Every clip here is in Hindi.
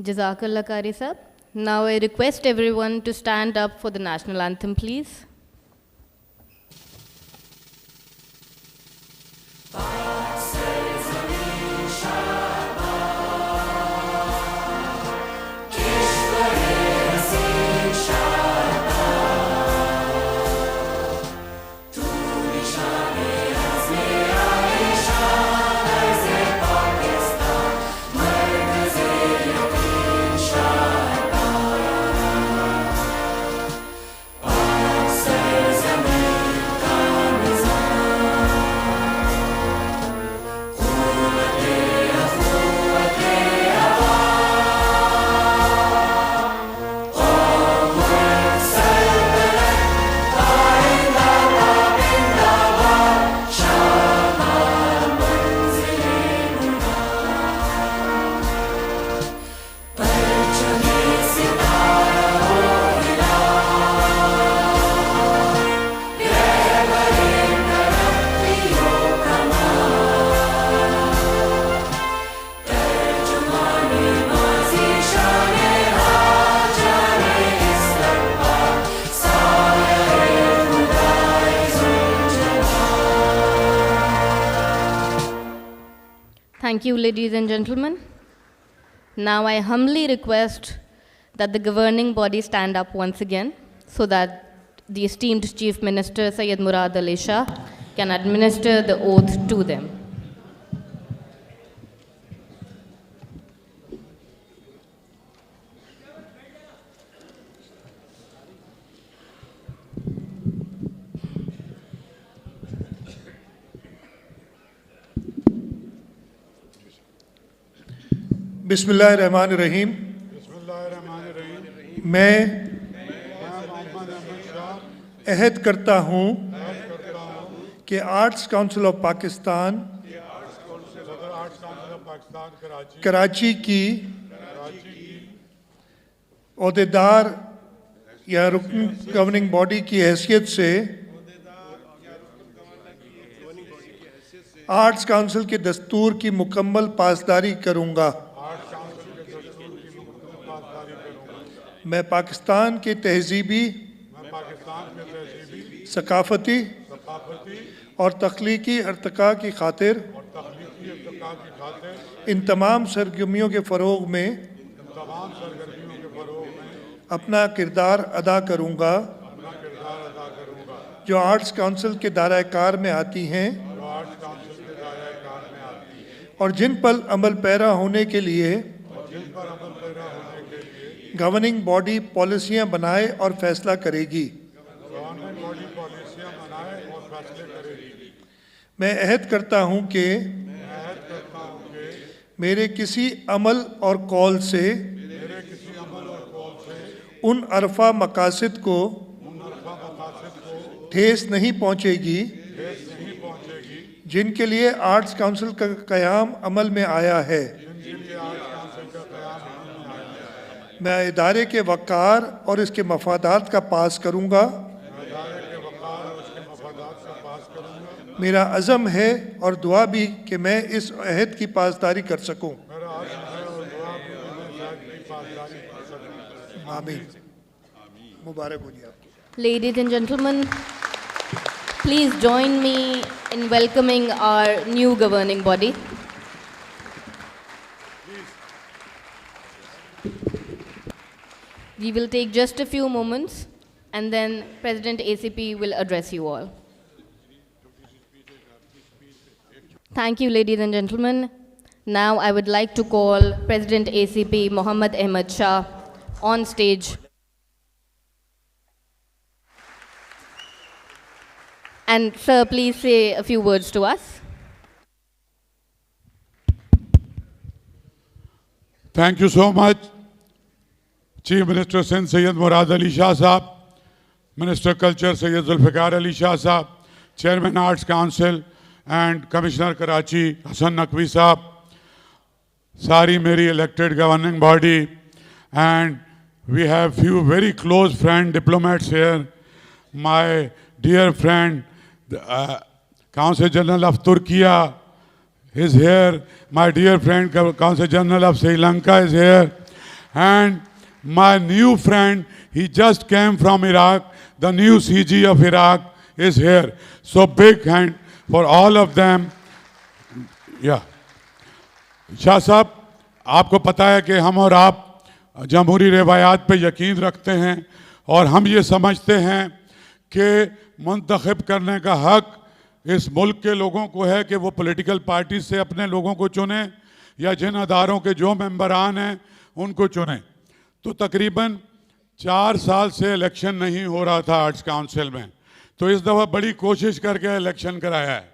Jazakallah Qari Sahab. Now I request everyone to stand up for the national anthem, please. Thank you, ladies and gentlemen. Now I humbly request that the governing body stand up once again so that the esteemed Chief Minister Syed Murad Ali Shah can administer the oath to them. बिस्मिल्लाहिर्रहमानिर्रहीम। मैं अहद करता हूँ कि arts council of Pakistan Karachi की ओहदेदार या रुकन गवर्निंग बॉडी की हैसियत से आर्ट्स काउंसिल के दस्तूर की मुकम्मल पासदारी करूंगा। मैं पाकिस्तान के तहजीबी, सकाफती और तख्लीकी अर्तका की खातिर इन तमाम सरगर्मियों के फ़रोग़ में अपना किरदार अदा करूंगा जो आर्ट्स काउंसिल के दायरे कार में आती हैं और जिन पर अमल पैरा होने के लिए गवर्निंग बॉडी पॉलिसियां बनाए और फैसला करेगी। मैं अहद करता हूं कि मेरे किसी अमल और कौल से उन अरफा मकासद को ठेस नहीं पहुंचेगी जिनके लिए आर्ट्स काउंसिल का क़याम अमल में आया है। मैं इदारे के वक़ार और इसके मफादात का पास करूंगा। मेरा अज़म है और दुआ भी कि मैं इस अहद की पासदारी कर सकूं। आमीन। मुबारक हो जी आपको। Ladies and gentlemen, please join me in welcoming our new governing body. We will take just a few moments and then President ACP will address you all. Thank you, ladies and gentlemen. Now I would like to call President ACP Mohammad Ahmed Shah on stage. And sir, please say a few words to us. Thank you so much, Chief Minister Sindh Syed Murad Ali Shah Sahab, Minister Culture Syed Zulfikar Ali Shah Sahab, Chairman Arts Council and Commissioner Karachi Hassan Naqvi Sahab, Sari Meri elected governing body, and we have few very close friend diplomats here. My dear friend, Consul General of Turkey is here. My dear friend, Consul General of Sri Lanka is here. And my new friend, he just came from Iraq, the new CG of Iraq is here. So big hand for all of them. Yeah. Shah साहब, आपको पता है कि हम और आप जमहूरी रवायात पे यकीन रखते हैं और हम ये समझते हैं कि मुंतखब करने का हक इस मुल्क के लोगों को है कि वो पॉलिटिकल पार्टी से अपने लोगों को चुने या जिन अदारों के जो मेंबरान हैं उनको चुने। तो तकरीबन 4 साल से इलेक्शन नहीं हो रहा था आर्ट्स काउंसिल में, तो इस दफ़ा बड़ी कोशिश करके इलेक्शन कराया है।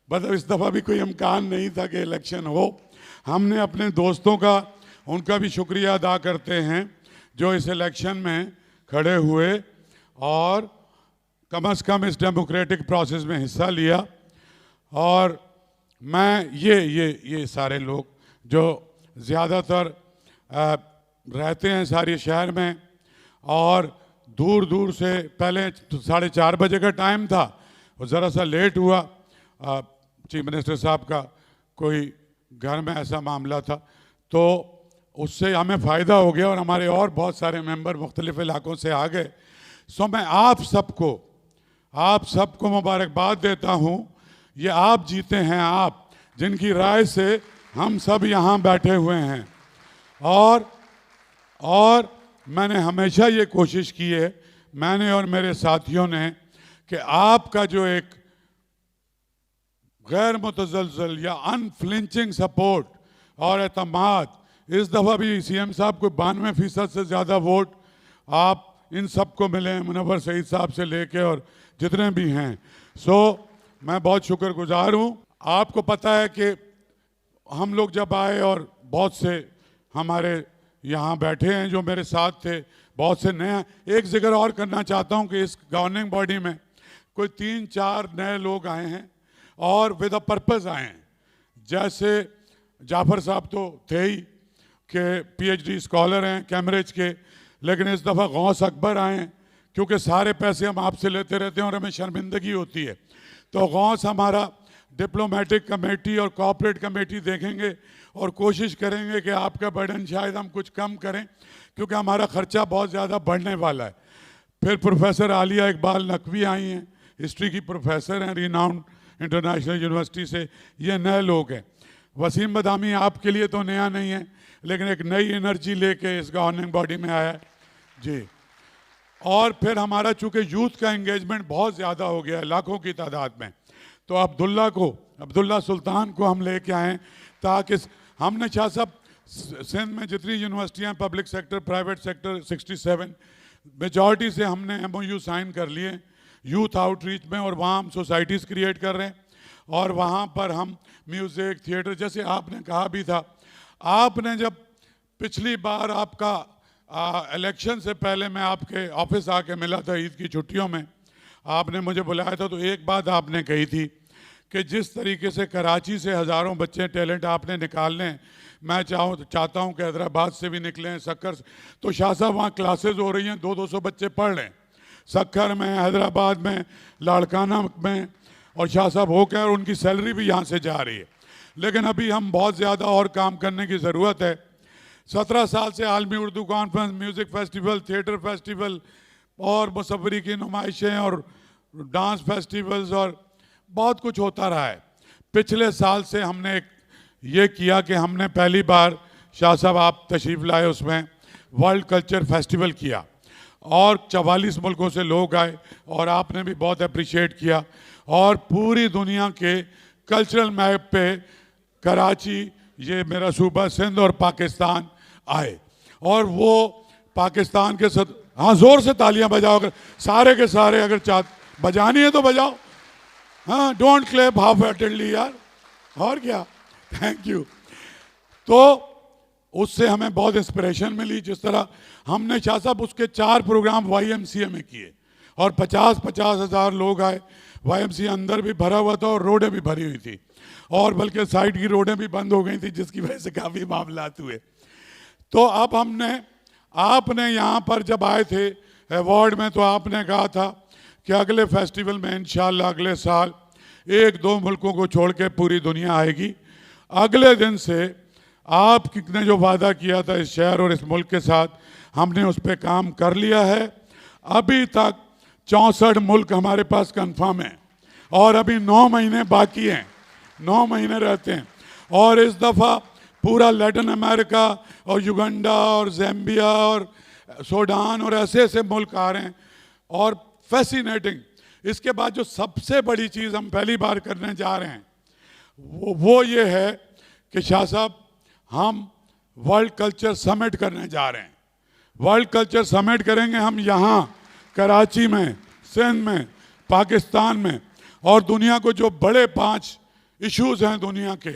मतलब इस दफ़ा भी कोई इम्कान नहीं था कि इलेक्शन हो। हमने अपने दोस्तों का, उनका भी शुक्रिया अदा करते हैं जो इस इलेक्शन में खड़े हुए और कम से कम इस डेमोक्रेटिक प्रोसेस में हिस्सा लिया। और मैं ये सारे लोग जो ज़्यादातर रहते हैं सारे शहर में और दूर दूर से, पहले 4:30 बजे का टाइम था, वो ज़रा सा लेट हुआ, चीफ मिनिस्टर साहब का कोई घर में ऐसा मामला था, तो उससे हमें फ़ायदा हो गया और हमारे और बहुत सारे मेंबर मुख्तलिफ़ इलाकों से आ गए। सो मैं आप सबको मुबारकबाद देता हूँ। ये आप जीते हैं, आप जिनकी राय से हम सब यहाँ बैठे हुए हैं। और मैंने हमेशा ये कोशिश की है, मैंने और मेरे साथियों ने, कि आपका जो एक गैर मुतज़लज़ल या अनफ्लिंचिंग सपोर्ट और एतमाद, इस दफ़ा भी सीएम साहब को 92% से ज़्यादा वोट आप इन सबको मिले हैं, मुनव्वर सईद साहब से लेके और जितने भी हैं। सो मैं बहुत शुक्रगुजार हूँ। आपको पता है कि हम लोग जब आए और बहुत से हमारे यहाँ बैठे हैं जो मेरे साथ थे, बहुत से नए। एक जिक्र और करना चाहता हूँ कि इस गवर्निंग बॉडी में कोई 3-4 नए लोग आए हैं और विद अ पर्पज़ आए हैं। जैसे जाफ़र साहब तो थे ही कि PhD स्कॉलर हैं कैम्ब्रिज के, लेकिन इस दफ़ा गौस अकबर आए हैं क्योंकि सारे पैसे हम आपसे लेते रहते हैं और हमें शर्मिंदगी होती है। तो गौस हमारा डिप्लोमेटिक कमेटी और कॉर्पोरेट कमेटी देखेंगे और कोशिश करेंगे कि आपका बर्डन शायद हम कुछ कम करें, क्योंकि हमारा खर्चा बहुत ज़्यादा बढ़ने वाला है। फिर प्रोफेसर आलिया इकबाल नकवी आई हैं, हिस्ट्री की प्रोफेसर हैं रिनाउंड इंटरनेशनल यूनिवर्सिटी से, ये नए लोग हैं। वसीम बदामी आपके लिए तो नया नहीं है, लेकिन एक नई एनर्जी लेके इस गवर्निंग बॉडी में आया है जी। और फिर हमारा चूँकि यूथ का एंगेजमेंट बहुत ज़्यादा हो गया है, लाखों की तादाद में, तो अब्दुल्ला सुल्तान को हम लेके आए ताकि हमने शाह साहब सिंध में जितनी यूनिवर्सिटियाँ public sector private sector 67 majority से हमने MOU साइन कर लिए यूथ आउटरीच में, और वहाँ हम सोसाइटीज़ क्रिएट कर रहे हैं और वहाँ पर हम म्यूज़िक थिएटर, जैसे आपने कहा भी था, आपने जब पिछली बार आपका इलेक्शन से पहले मैं आपके ऑफिस आके मिला था ईद की छुट्टियों में, आपने मुझे बुलाया था, तो एक बात आपने कही थी कि जिस तरीके से कराची से हज़ारों बच्चे टैलेंट आपने निकालने हैं, मैं चाहता हूँ कि हैदराबाद से भी निकलें, सक्कर से। तो शाह साहब वहाँ क्लासेस हो रही हैं, 200 बच्चे पढ़ रहे हैं सक्कर में, हैदराबाद में, लाड़काना में, और शाह साहब होकर और उनकी सैलरी भी यहाँ से जा रही है। लेकिन अभी हम बहुत ज़्यादा और काम करने की ज़रूरत है। 17 साल से आलमी Urdu conference, music festival, theatre festival और मुसव्वरी की नुमाइशें और डांस फेस्टिवल्स और बहुत कुछ होता रहा है। पिछले साल से हमने ये किया कि हमने पहली बार, शाह साहब आप तशरीफ़ लाए, उसमें वर्ल्ड कल्चर फेस्टिवल किया और 44 मुल्कों से लोग आए और आपने भी बहुत अप्रिशिएट किया, और पूरी दुनिया के कल्चरल मैप पे कराची, ये मेरा सूबा सिंध और पाकिस्तान आए, और वो पाकिस्तान के साथ, हाँ ज़ोर से तालियां बजाओ, अगर सारे के सारे अगर बजानी है तो बजाओ, हाँ, डोंट क्लैप हाफ हार्टेडली यार, और क्या, थैंक यू। तो उससे हमें बहुत इंस्पिरेशन मिली। जिस तरह हमने शाह साहब उसके 4 प्रोग्राम YMCA में किए और 50-50 हज़ार लोग आए। YMCA अंदर भी भरा हुआ था और रोडें भी भरी हुई थी, और बल्कि साइड की रोडें भी बंद हो गई थी, जिसकी वजह से काफ़ी मामलात हुए। तो अब आपने यहाँ पर जब आए थे अवार्ड में, तो आपने कहा था कि अगले फेस्टिवल में इंशाअल्लाह अगले साल 1-2 मुल्कों को छोड़ के पूरी दुनिया आएगी। अगले दिन से आपने जो वादा किया था इस शहर और इस मुल्क के साथ, हमने उस पर काम कर लिया है। अभी तक 64 मुल्क हमारे पास कंफर्म हैं और अभी 9 महीने बाकी हैं, 9 महीने रहते हैं, और इस दफ़ा पूरा लैटिन अमेरिका और युगांडा और ज़ैम्बिया और सूडान और ऐसे ऐसे मुल्क आ रहे हैं, और फैसिनेटिंग। इसके बाद जो सबसे बड़ी चीज़ हम पहली बार करने जा रहे हैं वो ये है कि शाह साहब, हम वर्ल्ड कल्चर समिट करने जा रहे हैं। वर्ल्ड कल्चर समिट करेंगे हम यहाँ कराची में, सिंध में, पाकिस्तान में, और दुनिया को जो बड़े 5 इश्यूज हैं दुनिया के,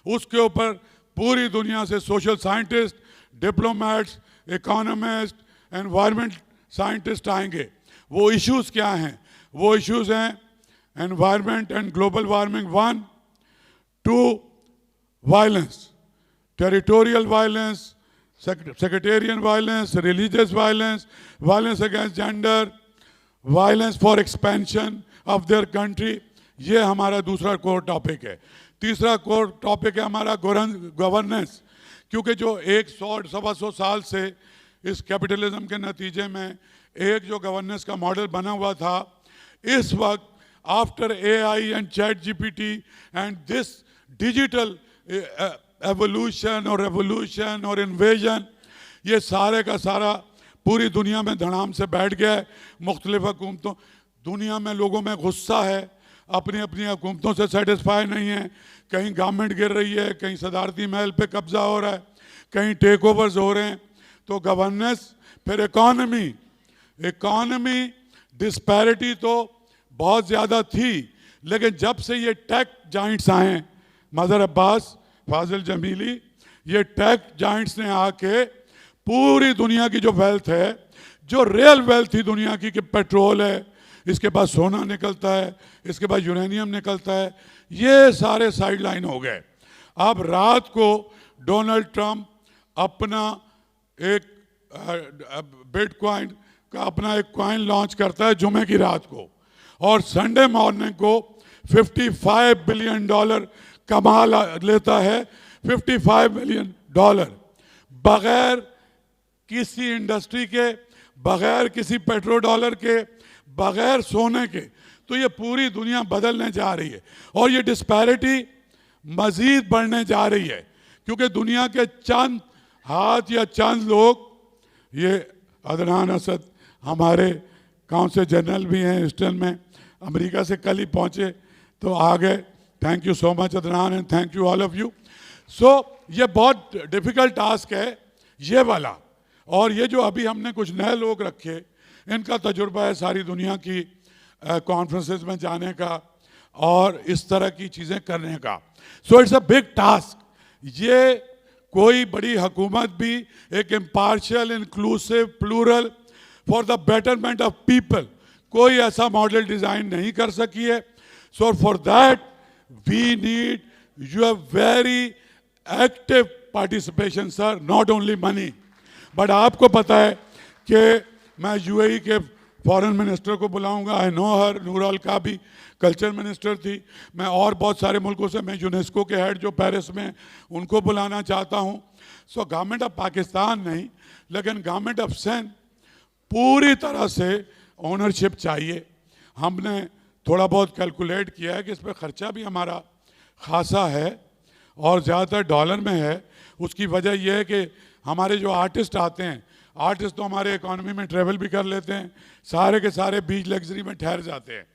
उसके ऊपर पूरी दुनिया से social scientist, diplomats, economist, environment scientist आएंगे। वो इश्यूज क्या हैं? वो इश्यूज हैं environment and global warming 1, 2 violence, territorial violence, sectarian violence, religious violence, violence against gender, violence for expansion of their country। ये हमारा दूसरा कोर टॉपिक है। तीसरा कोर टॉपिक है हमारा गवर्नेंस, क्योंकि जो 100-125 साल से इस कैपिटलिज्म के नतीजे में एक जो गवर्नेंस का मॉडल बना हुआ था, इस वक्त after AI and ChatGPT and this digital evolution और रेवोल्यूशन और इन्वेजन, ये सारे का सारा पूरी दुनिया में धड़ाम से बैठ गया है। मुख्तलिफ हुकूमतों, दुनिया में लोगों में गुस्सा है, अपनी अपनी हुकूमतों से सेटिस्फाई नहीं है। कहीं गवर्नमेंट गिर रही है, कहीं सदारती महल पे कब्जा हो रहा है, कहीं टेक ओवर्स हो रहे हैं। तो गवर्नेंस, फिर इकॉनमी डिस्पैरिटी तो बहुत ज़्यादा थी, लेकिन जब से ये टेक जाइंट्स आए, मदर अब्बास, फाजिल जमीली, ये टेक जाइंट्स ने आके पूरी दुनिया की जो वेल्थ है, जो रियल वेल्थ थी दुनिया की, कि पेट्रोल है, इसके बाद सोना निकलता है, इसके बाद यूरेनियम निकलता है, ये सारे साइड लाइन हो गए। अब रात को डोनाल्ड ट्रंप अपना एक बिटकॉइन का अपना एक कॉइन लॉन्च करता है जुमे की रात को, और संडे मॉर्निंग को $55 बिलियन कमा लेता है, $55 बिलियन बगैर किसी इंडस्ट्री के, बगैर किसी पेट्रो डॉलर के, बगैर सोने के। तो ये पूरी दुनिया बदलने जा रही है और ये डिस्पैरिटी मजीद बढ़ने जा रही है, क्योंकि दुनिया के चंद हाथ या चंद लोग, ये अदनान असद हमारे काउंसिल जनरल भी हैं ह्यूस्टन में, अमेरिका से कल ही पहुंचे तो आ गए। Thank you so much Adnan and thank you all of you. So ये बहुत डिफिकल्ट टास्क है ये वाला, और ये जो अभी हमने कुछ नए लोग रखे, इनका तजुर्बा है सारी दुनिया की कॉन्फ्रेंसेस में जाने का और इस तरह की चीज़ें करने का। So it's a big task. ये कोई बड़ी हुकूमत भी एक impartial, inclusive, plural for the betterment of people कोई ऐसा मॉडल डिज़ाइन नहीं कर सकी है। So for that we need your very active participation sir, not only money. But आपको पता है कि मैं यूएई के फॉरेन मिनिस्टर को बुलाऊंगा, आई नो हर, नूर का भी कल्चर मिनिस्टर थी, मैं और बहुत सारे मुल्कों से, मैं यूनेस्को के हेड जो पेरिस में उनको बुलाना चाहता हूं। सो गवर्नमेंट ऑफ पाकिस्तान नहीं, लेकिन गवर्नमेंट ऑफ सिंध पूरी तरह से ओनरशिप चाहिए। हमने थोड़ा बहुत कैलकुलेट किया है कि इस पर ख़र्चा भी हमारा खासा है और ज़्यादातर डॉलर में है। उसकी वजह यह है कि हमारे जो आर्टिस्ट आते हैं, आर्टिस्ट तो हमारे इकोनॉमी में ट्रेवल भी कर लेते हैं, सारे के सारे बीच लग्जरी में ठहर जाते हैं।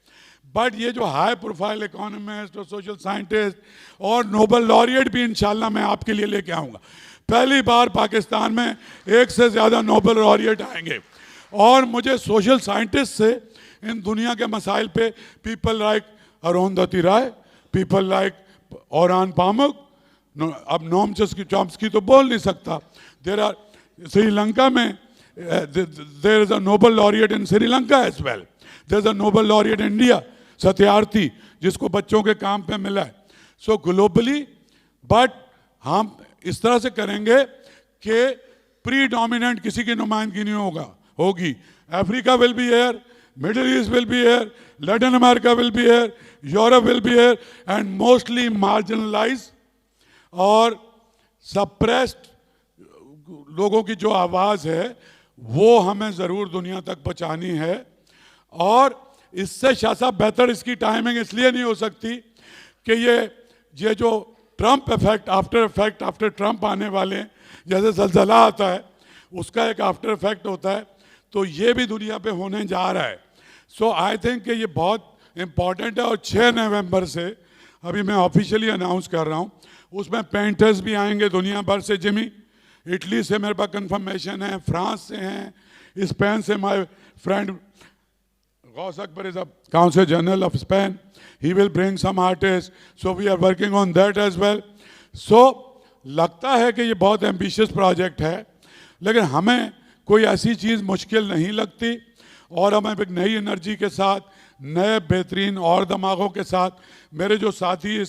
बट ये जो हाई प्रोफाइल इकोनॉमिस्ट और सोशल साइंटिस्ट और नोबल लॉरिएट भी इंशाल्लाह मैं आपके लिए लेके आऊँगा। पहली बार पाकिस्तान में एक से ज़्यादा नोबल लॉरिएट आएंगे, और मुझे सोशल साइंटिस्ट से इन दुनिया के मसाइल पे, पीपल लाइक अरुंधति राय, पीपल लाइक ओरान पामुक, अब नोम चॉम्स्की तो बोल नहीं सकता, देर आर श्रीलंका में there is a Nobel laureate in Sri Lanka as well, there is a Nobel laureate India Satyarthi, जिसको बच्चों के काम पे मिला है। सो ग्लोबली, बट हम इस तरह से करेंगे कि प्री डोमिनेंट किसी की नुमाइंदगी नहीं होगी। Africa will be here, Middle East will be here, Latin America will be here, Europe will be here, and mostly marginalize और सप्रेस्ड लोगों की जो आवाज़ है वो हमें ज़रूर दुनिया तक पहुँचानी है। और इससे शायद बेहतर इसकी टाइमिंग इसलिए नहीं हो सकती कि ये जो ट्रंप इफेक्ट, आफ्टर ट्रंप आने वाले हैं, जैसे ज़लज़ला आता है उसका एक आफ्टर इफेक्ट होता है, तो ये भी दुनिया पे होने जा रहा है। सो आई थिंक कि ये बहुत इम्पॉर्टेंट है। और 6 नवंबर से अभी मैं ऑफिशियली अनाउंस कर रहा हूँ, उसमें पेंटर्स भी आएंगे दुनिया भर से। जिमी इटली से मेरे पास कंफर्मेशन है, फ्रांस से हैं, स्पेन से my friend Ghaus Akbar is a council general of Spain, he will bring some artist, so we are working on that as well. सो लगता है कि ये बहुत एम्बिशियस प्रोजेक्ट है, लेकिन हमें कोई ऐसी चीज़ मुश्किल नहीं लगती, और हम एक नई एनर्जी के साथ, नए बेहतरीन और दिमागों के साथ, मेरे जो साथी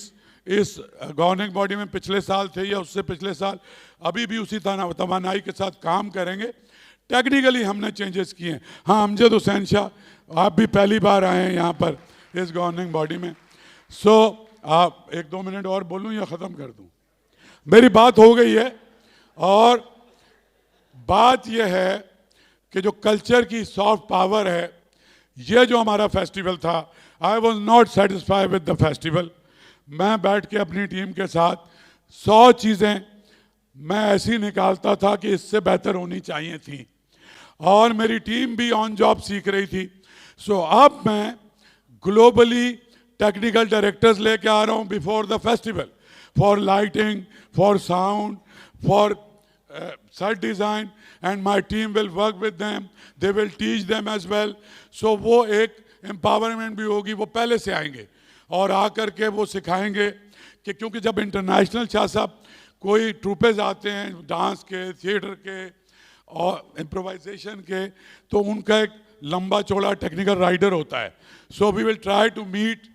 इस गवर्निंग बॉडी में पिछले साल थे या उससे पिछले साल, अभी भी उसी तवानाई के साथ काम करेंगे। टेक्निकली हमने चेंजेस किए हैं। हाँ, अमजद हुसैन शाह, आप भी पहली बार आए हैं यहाँ पर इस गवर्निंग बॉडी में। सो आप 1-2 मिनट और बोलूँ या ख़त्म कर दूँ? मेरी बात हो गई है। और बात यह है कि जो कल्चर की सॉफ्ट पावर है, ये जो हमारा फेस्टिवल था, I was not satisfied with the festival. मैं बैठ के अपनी टीम के साथ 100 चीज़ें मैं ऐसी निकालता था कि इससे बेहतर होनी चाहिए थी, और मेरी टीम भी ऑन जॉब सीख रही थी। सो अब मैं ग्लोबली टेक्निकल डायरेक्टर्स लेके आ रहा हूँ before the festival, for lighting, for sound, for set design, and my team will work with them, they will teach them as well. So वो एक empowerment भी होगी, वो पहले से आएंगे और आकर के वो सिखाएंगे कि, क्योंकि जब इंटरनेशनल शाह साहब कोई ट्रूपेज आते हैं डांस के, थिएटर के और इम्प्रोवाइजेशन के, तो उनका एक लंबा चौड़ा टेक्निकल राइडर होता है। So we will try to meet.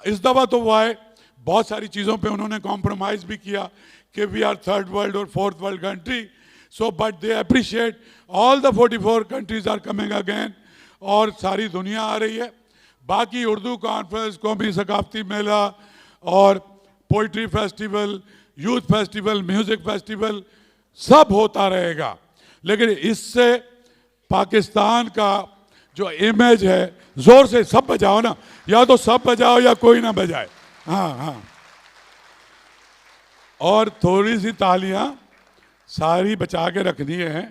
इस दफ़ा तो वो आए, बहुत सारी चीज़ों पे उन्होंने कॉम्प्रोमाइज़ भी किया कि वी आर 3rd वर्ल्ड और 4th world country, So, but they appreciate all the 44 countries are coming again, और सारी दुनिया आ रही है. बाकी उर्दू कॉन्फ्रेंस, कौमी सकाफती मेला और poetry festival, youth festival, music festival सब होता रहेगा. लेकिन इससे पाकिस्तान का जो इमेज है, जोर से सब बजाओ ना, या तो सब बजाओ या कोई ना बजाए. हाँ हाँ, और थोड़ी सी तालियां सारी बचा के रखनी है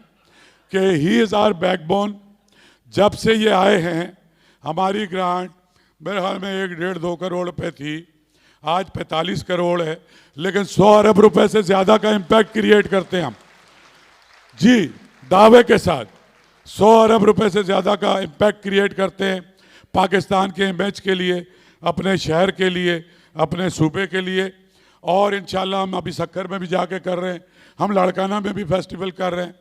कि ही इज़ आवर बैकबोन. जब से ये आए हैं हमारी ग्रांट मेरे ख्याल में 1-1.5-2 करोड़ रुपए थी, आज 45 करोड़ है, लेकिन 100 अरब रुपए से ज़्यादा का इम्पैक्ट क्रिएट करते हैं हम जी, दावे के साथ 100 अरब रुपए से ज़्यादा का इम्पैक्ट क्रिएट करते हैं पाकिस्तान के इमेज के लिए, अपने शहर के लिए, अपने सूबे के लिए. और इंशाल्लाह हम अभी सक्कर में भी जाके कर रहे हैं, हम लाड़काना में भी फेस्टिवल कर रहे हैं,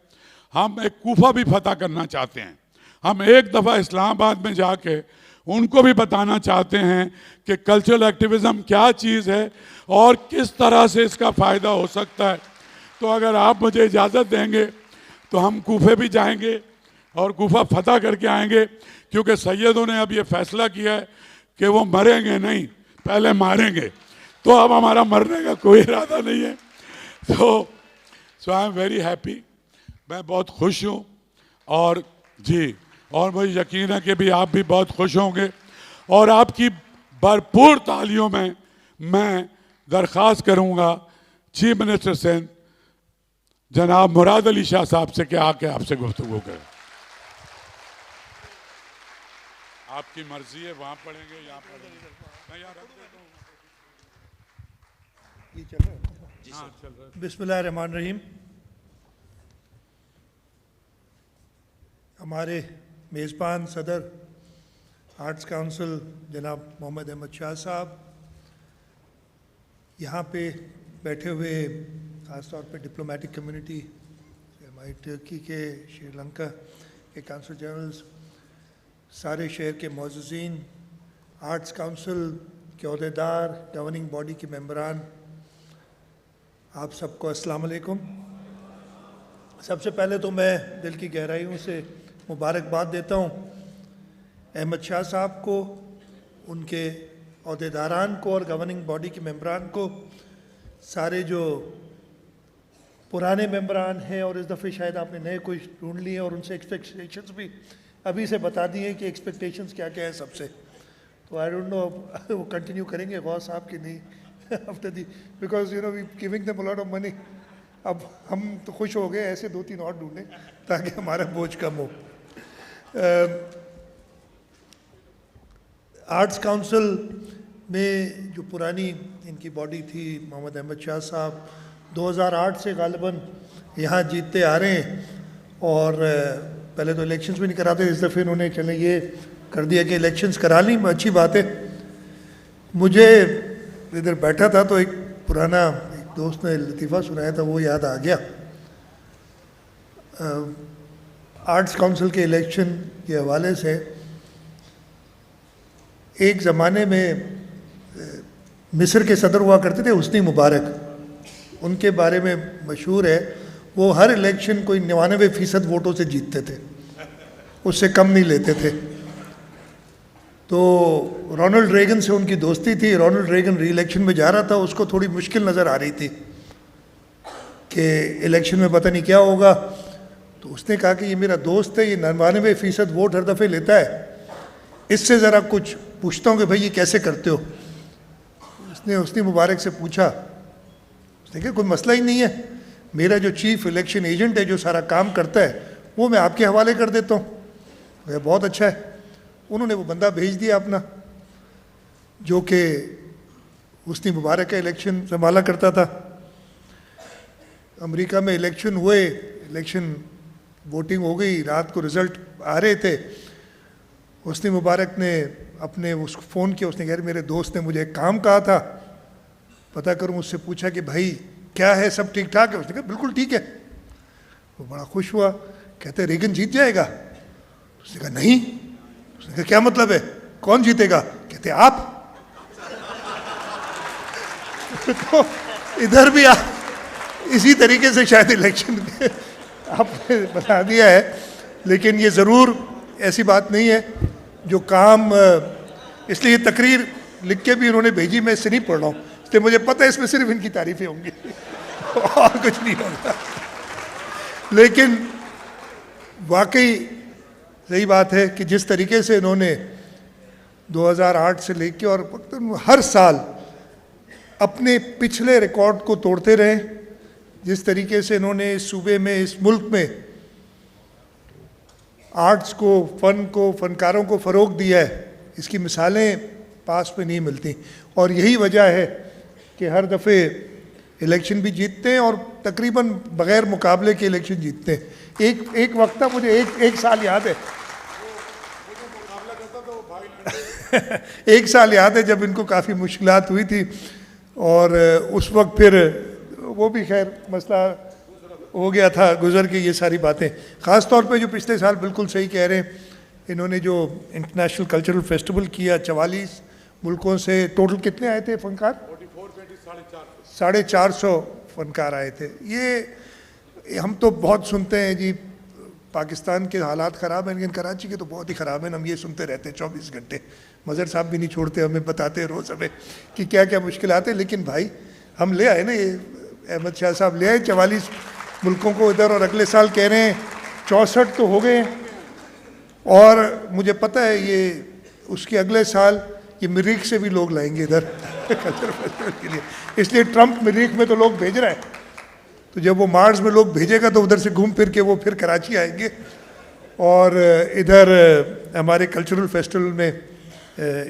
हम एक कूफा भी फतह करना चाहते हैं. हम एक दफ़ा इस्लामाबाद में जाके उनको भी बताना चाहते हैं कि कल्चरल एक्टिविज़म क्या चीज़ है और किस तरह से इसका फ़ायदा हो सकता है. तो अगर आप मुझे इजाज़त देंगे तो हम कूफे भी जाएंगे और कूफा फतह करके आएंगे, क्योंकि सैयदों ने अब ये फैसला किया है कि वो मरेंगे नहीं, पहले मारेंगे. तो अब हमारा मरने का कोई इरादा नहीं है. सो आई एम वेरी हैप्पी, मैं बहुत खुश हूँ. और जी, और मुझे यकीन है कि भी आप भी बहुत खुश होंगे. और आपकी भरपूर तालियों में मैं दरख्वास्त करूँगा चीफ मिनिस्टर सिंध जनाब मुराद अली शाह साहब से कि आके आपसे गुफ्तगू करें. आपकी मर्जी है, वहाँ पढ़ेंगे, यहाँ पढ़ेंगे, मैं यहाँ रख देता हूँ. ये चल रहा है? हाँ, चल रहा है. बिस्मिल्लाहिर्रहमानिर्रहीम. हमारे मेज़बान सदर आर्ट्स काउंसिल जनाब मोहम्मद अहमद शाह साहब, यहाँ पे बैठे हुए ख़ास तौर पे डिप्लोमेटिक कम्युनिटी, हमारी तुर्की के, श्रीलंका के काउंसिल जनरल्स, सारे शहर के मौजूदीन, आर्ट्स काउंसिल के अहदेदार, गवर्निंग बॉडी के मेंबरान, आप सबको अस्सलाम वालेकुम. सबसे पहले तो मैं दिल की गहराइयों से मुबारकबाद देता हूँ अहमद शाह साहब को, उनके अहदेदारान को और गवर्निंग बॉडी के मेंबरान को. सारे जो पुराने मेंबरान हैं और इस दफ़े शायद आपने नए कोई ढूंढ लिए और उनसे एक्सपेक्टेशंस भी अभी से बता दिए कि एक्सपेक्टेशंस क्या क्या है सबसे. तो आई डोंट नो वो कंटिन्यू करेंगे गौस साहब की नहीं after the, because you know we giving them a lot of money. अब हम तो खुश हो गए, ऐसे 2-3 और ढूंढें ताकि हमारा बोझ कम हो. आर्ट्स काउंसिल में जो पुरानी इनकी बॉडी थी, मोहम्मद अहमद शाह साहब 2008 से गालिबन यहाँ जीतते आ रहे हैं. और पहले तो इलेक्शंस भी नहीं कराते, इस दफ़े उन्होंने चले ये कर दिया कि इलेक्शंस करा ली. अच्छी बात है. मुझे इधर बैठा था तो एक पुराना एक दोस्त ने लतीफ़ा सुनाया था, वो याद आ गया. आर्ट्स काउंसिल के इलेक्शन के हवाले से एक ज़माने में मिस्र के सदर हुआ करते थे हुस्नी मुबारक, उनके बारे में मशहूर है वो हर इलेक्शन कोई 99% वोटों से जीतते थे, उससे कम नहीं लेते थे. तो रोनाल्ड रेगन से उनकी दोस्ती थी. रोनाल्ड रेगन री इलेक्शन में जा रहा था, उसको थोड़ी मुश्किल नज़र आ रही थी कि इलेक्शन में पता नहीं क्या होगा. तो उसने कहा कि ये मेरा दोस्त है, ये 99% वोट हर दफ़े लेता है, इससे ज़रा कुछ पूछता हूँ कि भाई ये कैसे करते हो. उसने हुस्नी मुबारक से पूछा, उसने कहा कोई मसला ही नहीं है, मेरा जो चीफ इलेक्शन एजेंट है जो सारा काम करता है वो मैं आपके हवाले कर देता हूँ. बहुत अच्छा है. उन्होंने वो बंदा भेज दिया अपना, जो कि हुस्नी मुबारक का इलेक्शन संभाला करता था. अमेरिका में इलेक्शन हुए, इलेक्शन वोटिंग हो गई, रात को रिज़ल्ट आ रहे थे. हुस्नी मुबारक ने अपने उसको फ़ोन किया, उसने कहा मेरे दोस्त ने मुझे एक काम कहा था पता करूँ. उससे पूछा कि भाई क्या है, सब ठीक ठाक है? उसने कहा बिल्कुल ठीक है. वो बड़ा खुश हुआ, कहते रेगन जीत जाएगा? उसने कहा नहीं. उसने कहा क्या मतलब है, कौन जीतेगा? कहते आप. तो इधर भी आप इसी तरीके से शायद इलेक्शन आपने बता दिया है, लेकिन ये ज़रूर ऐसी बात नहीं है जो काम, इसलिए तकरीर लिख के भी उन्होंने भेजी, मैं इससे नहीं पढ़ रहा हूँ, इसलिए मुझे पता है इसमें सिर्फ इनकी तारीफ़ें होंगी और कुछ नहीं होगा। लेकिन वाकई सही बात है कि जिस तरीके से इन्होंने 2008 से लेके और हर साल अपने पिछले रिकॉर्ड को तोड़ते रहे, जिस तरीके से इन्होंने इस सूबे में, इस मुल्क में आर्ट्स को, फ़न को, फ़नकारों को फ़रोग दिया है, इसकी मिसालें पास में नहीं मिलती। और यही वजह है कि हर दफ़े इलेक्शन भी जीतते हैं और तकरीबन बग़ैर मुकाबले के इलेक्शन जीतते हैं। एक वक्त था, मुझे एक साल याद है एक साल याद है जब इनको काफ़ी मुश्किलात हुई थी, और उस वक्त फिर वो भी खैर मसला हो गया था, गुजर के ये सारी बातें। ख़ास तौर पे जो पिछले साल, बिल्कुल सही कह रहे हैं, इन्होंने जो इंटरनेशनल कल्चरल फेस्टिवल किया, 44 मुल्कों से टोटल कितने आए थे फनकार? 450 फनकार आए थे। ये हम तो बहुत सुनते हैं जी पाकिस्तान के हालात ख़राब हैं, लेकिन कराची के तो बहुत ही ख़राब हैं, हम ये सुनते रहते हैं 24 घंटे। मज़हर साहब भी नहीं छोड़ते, हमें बताते हैं रोज़ हमें कि क्या क्या मुश्किलात हैं। लेकिन भाई हम ले आए ना, ये अहमद शाह साहब ले आए 44 मुल्कों को इधर, और अगले साल कह रहे हैं 64 तो हो गए हैं, और मुझे पता है ये उसके अगले साल ये मरीख से भी लोग लाएंगे इधर कल्चर फेस्टिवल के लिए। इसलिए ट्रंप मरीख में तो लोग भेज रहा है, तो जब वो मार्च में लोग भेजेगा तो उधर से घूम फिर के वो फिर कराची आएंगे और इधर हमारे कल्चरल फेस्टिवल में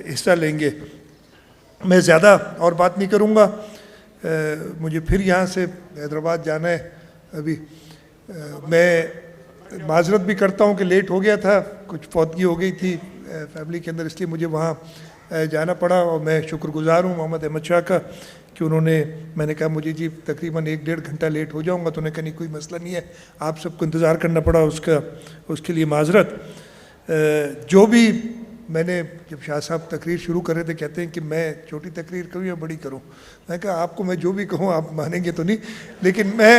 हिस्सा लेंगे। मैं ज़्यादा और बात नहीं करूँगा, मुझे फिर यहाँ से हैदराबाद जाना है अभी। मैं माजरत भी करता हूँ कि लेट हो गया था, कुछ फौतगी हो गई थी फैमिली के अंदर, इसलिए मुझे वहाँ जाना पड़ा। और मैं शुक्रगुजार हूँ मोहम्मद अहमद शाह का कि उन्होंने, मैंने कहा मुझे जी तकरीबन 1-1.5 घंटा लेट हो जाऊँगा, तो उन्होंने कहा नहीं कोई मसला नहीं है, आप सबको इंतज़ार करना पड़ा, उसके लिए माजरत। जो भी मैंने, जब शाह साहब तकरीर शुरू कर रहे थे, कहते हैं कि मैं छोटी तकरीर करूँ या बड़ी करूँ, मैं कहा आपको मैं जो भी कहूँ आप मानेंगे तो नहीं, लेकिन मैं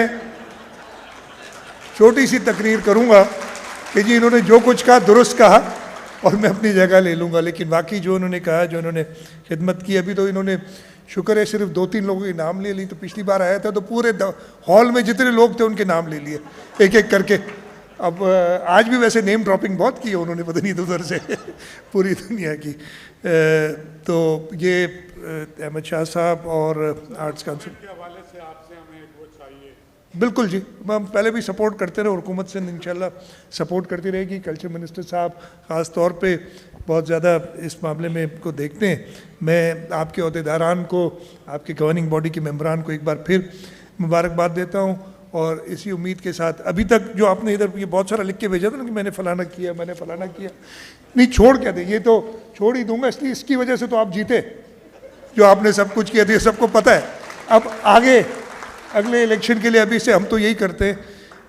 छोटी सी तकरीर करूँगा कि जी इन्होंने जो कुछ कहा दुरुस्त कहा और मैं अपनी जगह ले लूँगा। लेकिन बाकी जो उन्होंने कहा, जो उन्होंने खिदमत की, अभी तो इन्होंने शुक्र है सिर्फ 2-3 लोगों के नाम ले ली, तो पिछली बार आया था तो पूरे हॉल में जितने लोग थे उनके नाम ले लिए एक एक करके। अब आज भी वैसे नेम ड्रॉपिंग बहुत की है उन्होंने, पता नहीं उधर से पूरी दुनिया की। तो ये अहमद शाह साहब और आर्ट्स काउंसिल के हवाले से आपसे हमें वो चाहिए। बिल्कुल जी, हम पहले भी सपोर्ट करते रहे, हुकूमत से इंशाल्लाह सपोर्ट करती रहेगी। कल्चर मिनिस्टर साहब ख़ास तौर पे बहुत ज़्यादा इस मामले में को देखते हैं। मैं आपके अहदेदारान को, आपके गवर्निंग बॉडी के मेंबरान को एक बार फिर मुबारकबाद देता हूँ, और इसी उम्मीद के साथ अभी तक जो आपने इधर ये बहुत सारा लिख के भेजा था ना कि मैंने फ़लाना किया, मैंने फ़लाना किया, नहीं छोड़ क्या दे, ये तो छोड़ ही दूंगा, इसलिए इसकी वजह से तो आप जीते, जो आपने सब कुछ किया था, ये सबको पता है। अब आगे अगले इलेक्शन के लिए अभी से हम तो यही करते हैं,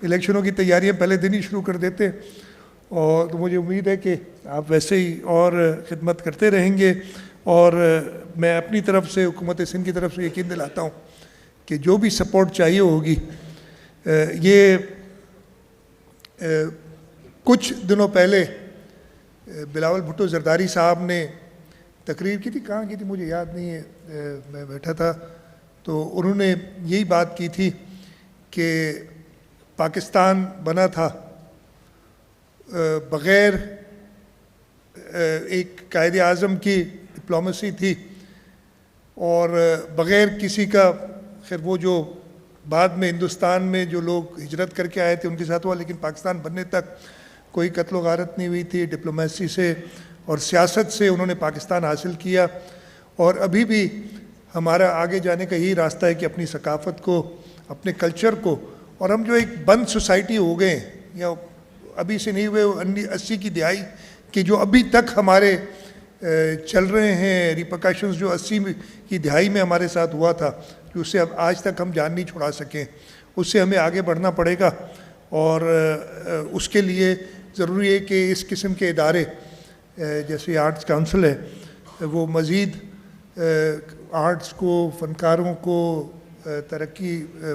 इलेक्शनों की तैयारियां पहले दिन ही शुरू कर देते हैं, और तो मुझे उम्मीद है कि आप वैसे ही और खिदमत करते रहेंगे। और मैं अपनी तरफ से, हुकूमत सिंध की तरफ से यकीन दिलाता हूँ कि जो भी सपोर्ट चाहिए होगी। ये कुछ दिनों पहले बिलावल भुट्टो जरदारी साहब ने तकरीर की थी, कहाँ की थी मुझे याद नहीं है, मैं बैठा था, तो उन्होंने यही बात की थी कि पाकिस्तान बना था बग़ैर एक कायदे आज़म की डिप्लोमेसी थी, और बग़ैर किसी का, खैर वो जो बाद में हिंदुस्तान में जो लोग हिजरत करके आए थे उनके साथ हुआ, लेकिन पाकिस्तान बनने तक कोई कत्ल गारत नहीं हुई थी। डिप्लोमेसी से और सियासत से उन्होंने पाकिस्तान हासिल किया, और अभी भी हमारा आगे जाने का यही रास्ता है कि अपनी सकाफ़त को, अपने कल्चर को, और हम जो एक बंद सोसाइटी हो गए हैं, या अभी से नहीं हुए 80 की दिहाई कि जो अभी तक हमारे चल रहे हैं रिपरकशंस, जो 80 की दिहाई में हमारे साथ हुआ था, कि उससे अब आज तक हम जान नहीं छुड़ा सकें, उससे हमें आगे बढ़ना पड़ेगा। और उसके लिए ज़रूरी है कि इस किस्म के इदारे जैसे आर्ट्स काउंसिल है, वो मज़ीद आर्ट्स को, फ़नकारों को, तरक्की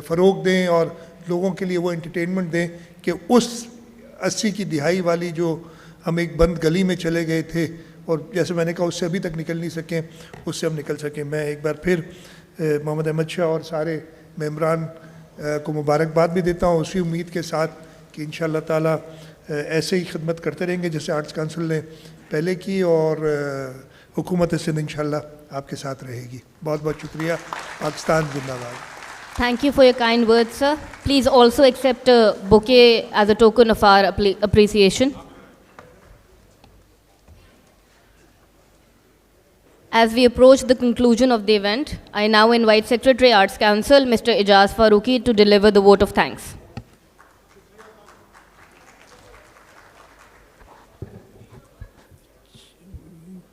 फ़रोग दें और लोगों के लिए वो एंटरटेनमेंट दें कि उस 80 की दिहाई वाली जो हम एक बंद गली में चले गए थे और जैसे मैंने कहा उससे अभी तक निकल नहीं सकें, उससे हम निकल सकें। मैं एक बार फिर मोहम्मद अहमद शाह और सारे मेंबरान को मुबारकबाद भी देता हूँ, उसी उम्मीद के साथ कि इंशाअल्लाह ताला ऐसे ही खिदमत करते रहेंगे जैसे आर्ट्स काउंसिल ने पहले की और हुकूमत सिंध इंशाअल्लाह आपके साथ रहेगी। बहुत बहुत शुक्रिया। पाकिस्तान जिंदाबाद। Thank you for your kind words, sir. Please also accept a bouquet as a token of our appreciation. As we approach the conclusion of the event, I now invite Secretary Arts Council, Mr. Ijaz Farooqi, to deliver the vote of thanks.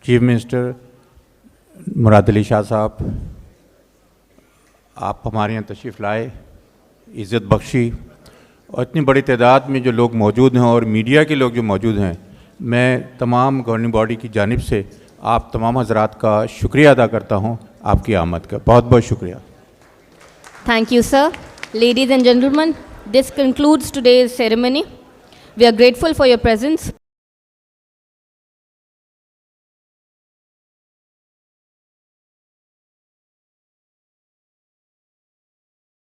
Chief minister Murad Ali Shah साहब, आप हमारे यहाँ तशरीफ़ लाए, इज़्ज़त बख्शी और इतनी बड़ी तादाद में जो लोग मौजूद हैं और मीडिया के लोग जो मौजूद हैं, मैं तमाम गवर्निंग बॉडी की जानिब से आप तमाम हज़रात का शुक्रिया अदा करता हूँ आपकी आमद का। बहुत बहुत शुक्रिया। Thank you, sir. Ladies and gentlemen, this concludes today's ceremony. We are grateful for your presence.